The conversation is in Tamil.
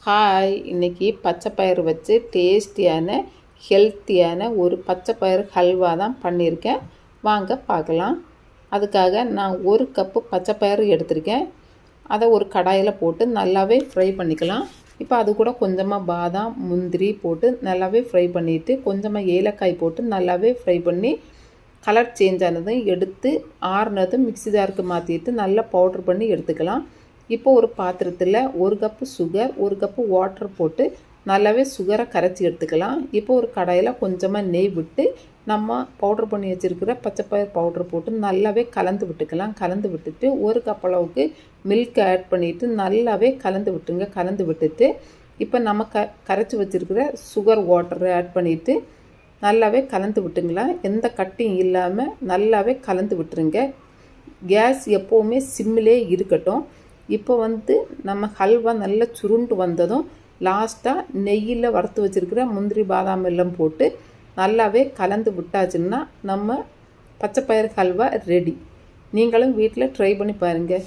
ஹாய், இன்றைக்கி பச்சைப்பயிறு வச்சு டேஸ்டியான ஹெல்த்தியான ஒரு பச்சைப்பயிறு ஹல்வா தான் பண்ணியிருக்கேன். வாங்க பார்க்கலாம். அதுக்காக நான் 1 கப்பு பச்சைப்பயிறு எடுத்திருக்கேன். அதை ஒரு கடாயில் போட்டு நல்லாவே ஃப்ரை பண்ணிக்கலாம். இப்போ அது கூட கொஞ்சமாக பாதாம் முந்திரி போட்டு நல்லாவே ஃப்ரை பண்ணிவிட்டு கொஞ்சமாக ஏலக்காய் போட்டு நல்லாவே ஃப்ரை பண்ணி கலர் சேஞ்ச் ஆனதும் எடுத்து ஆறுனதும் மிக்ஸி ஜாருக்கு மாற்றிட்டு நல்லா பவுட்ரு பண்ணி எடுத்துக்கலாம். இப்போ ஒரு பாத்திரத்தில் 1 கப்பு சுகர் 1 கப்பு வாட்டர் போட்டு நல்லாவே சுகரை கரைச்சி எடுத்துக்கலாம். இப்போ ஒரு கடாயில் கொஞ்சமாக நெய் விட்டு நம்ம பவுட்ரு பண்ணி வச்சுருக்கிற பச்சைப்பயிறு பவுட்ரு போட்டு நல்லாவே கலந்து விட்டுக்கலாம். கலந்து விட்டுட்டு 1 கப் அளவுக்கு மில்க் ஆட் பண்ணிவிட்டு நல்லாவே கலந்து விட்டுங்க. கலந்து விட்டுட்டு இப்போ நம்ம கரைச்சி வச்சுருக்கிற சுகர் வாட்டரை ஆட் பண்ணிவிட்டு நல்லாவே கலந்து விட்டுங்களா. எந்த கட்டியும் இல்லாமல் நல்லாவே கலந்து விட்டுருங்க. கேஸ் எப்போவுமே சிம்மிலே இருக்கட்டும். இப்போ நம்ம ஹல்வா நல்லா சுருண்டு வந்ததும் லாஸ்ட்டாக நெய்யில் வறுத்து வச்சுருக்கிற முந்திரி பாதாம் எல்லாம் போட்டு நல்லாவே கலந்து விட்டாச்சுன்னா நம்ம பச்சைப்பயிறு ஹல்வா ரெடி. நீங்களும் வீட்டில் ட்ரை பண்ணி பாருங்கள்.